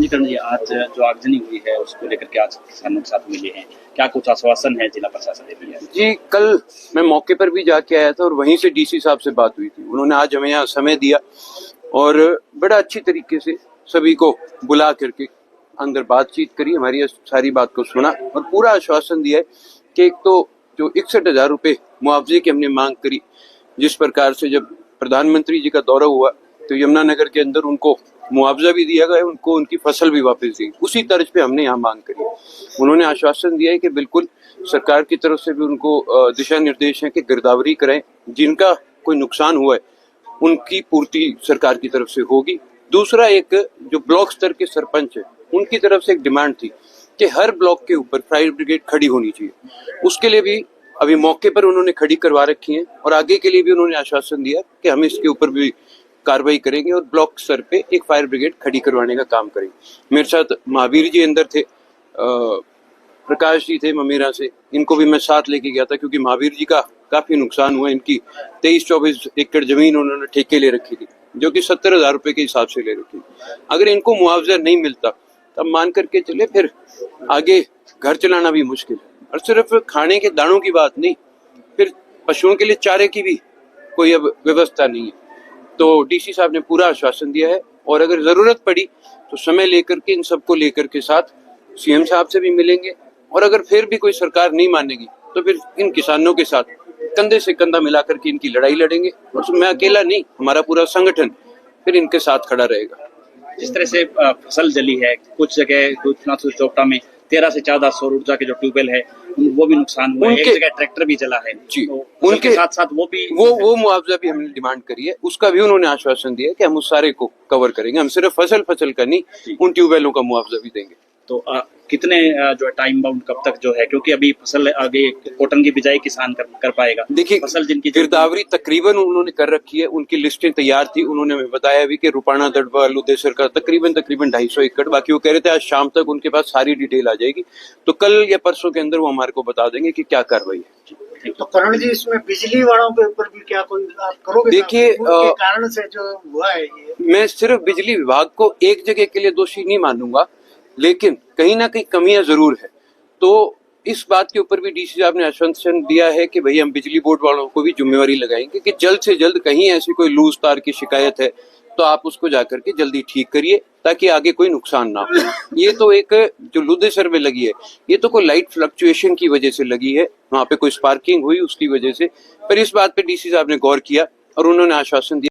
मणिकरण जी, आज जो आगजनी हुई है उसको लेकर के आज किसानों के साथ मिले हैं, क्या कुछ आश्वासन है जिला प्रशासन ने दिया? जी, कल मैं मौके पर भी जाके आया था और वहीं से डीसी साहब से बात हुई थी। उन्होंने आज हमें यहाँ समय दिया और बड़ा अच्छी तरीके से सभी को बुला करके अंदर बातचीत करी, हमारी सारी बात को सुना और पूरा आश्वासन दिया है कि एक तो जो 61,000 रुपये मुआवजे की हमने मांग करी, जिस प्रकार से जब प्रधानमंत्री जी का दौरा हुआ तो यमुनानगर के अंदर उनको मुआवजा भी दिया गया, उनको उनकी फसल भी वापस दी, उसी तर्ज पे हमने यहाँ मांग करी। उन्होंने आश्वासन दिया है कि बिल्कुल सरकार की तरफ से भी उनको दिशा निर्देश है कि गिरदावरी करें, जिनका कोई नुकसान हुआ है उनकी पूर्ति सरकार की तरफ से होगी। दूसरा, एक जो ब्लॉक स्तर के सरपंच है उनकी तरफ से एक डिमांड थी कि हर ब्लॉक के ऊपर फायर ब्रिगेड खड़ी होनी चाहिए, उसके लिए भी अभी मौके पर उन्होंने खड़ी करवा रखी है और आगे के लिए भी उन्होंने आश्वासन दिया कि हम इसके ऊपर भी कार्रवाई करेंगे और ब्लॉक स्तर पे एक फायर ब्रिगेड खड़ी करवाने का काम करेंगे। मेरे साथ महावीर जी अंदर थे, प्रकाश जी थे ममेरा से, इनको भी मैं साथ लेके गया था क्योंकि महावीर जी का काफी नुकसान हुआ। इनकी 23-24 एकड़ जमीन उन्होंने ठेके ले रखी थी जो कि 70,000 रुपए के हिसाब से ले रखी थी। अगर इनको मुआवजा नहीं मिलता तब मान करके चले फिर आगे घर चलाना भी मुश्किल है। और सिर्फ खाने के दानों की बात नहीं, फिर पशुओं के लिए चारे की भी कोई अब व्यवस्था नहीं है। तो डीसी साहब ने पूरा आश्वासन दिया है और अगर जरूरत पड़ी तो समय लेकर के इन सबको लेकर के साथ सीएम साहब से भी मिलेंगे और अगर फिर भी कोई सरकार नहीं मानेगी तो फिर इन किसानों के साथ कंधे से कंधा मिलाकर के इनकी लड़ाई लड़ेंगे और मैं अकेला नहीं, हमारा पूरा संगठन फिर इनके साथ खड़ा रहेगा। जिस तरह से फसल जली है, कुछ जगह चोपटा में 13 से 14 सौर ऊर्जा के जो ट्यूबवेल है वो भी नुकसान हुआ है, एक जगह ट्रैक्टर भी जला है जी, तो उनके साथ साथ वो मुआवजा भी हमने डिमांड करी है, उसका भी उन्होंने आश्वासन दिया कि हम उस सारे को कवर करेंगे। हम सिर्फ फसल का नहीं, उन ट्यूबवेलों का मुआवजा भी देंगे। तो कितने जो टाइम बाउंड कब तक जो है, क्योंकि अभी फसल आगे कॉटन की बिजाई किसान कर पाएगा। देखिए, फसल जिनकी गिरदावरी तकरीबन उन्होंने कर रखी है, उनकी लिस्टें तैयार थी। उन्होंने हमें बताया भी कि रुपाणा दड़वा लुदेसर का तकरीबन 250 एकड़, बाकी वो कह रहे थे आज शाम तक उनके पास सारी डिटेल आ जाएगी, तो कल या परसों के अंदर वो हमारे को बता देंगे कि क्या कार्रवाई है। तो करण जी, इसमें बिजली वालों के ऊपर भी क्या कोई आप करोगे? देखिए, कारण से जो हुआ है ये, मैं सिर्फ बिजली विभाग को एक जगह के लिए दोषी नहीं मानूंगा, लेकिन कहीं ना कहीं कमियां जरूर है। तो इस बात के ऊपर भी डीसी साहब ने आश्वासन दिया है कि भाई हम बिजली बोर्ड वालों को भी जिम्मेवारी लगाएंगे कि जल्द से जल्द कहीं ऐसी कोई लूज तार की शिकायत है तो आप उसको जाकर के जल्दी ठीक करिए ताकि आगे कोई नुकसान ना हो। ये तो एक जो लुदेसर में लगी है, ये तो कोई लाइट फ्लक्चुएशन की वजह से लगी है, वहां पे कोई स्पार्किंग हुई उसकी वजह से, पर इस बात पे डीसी साहब ने गौर किया और उन्होंने आश्वासन दिया।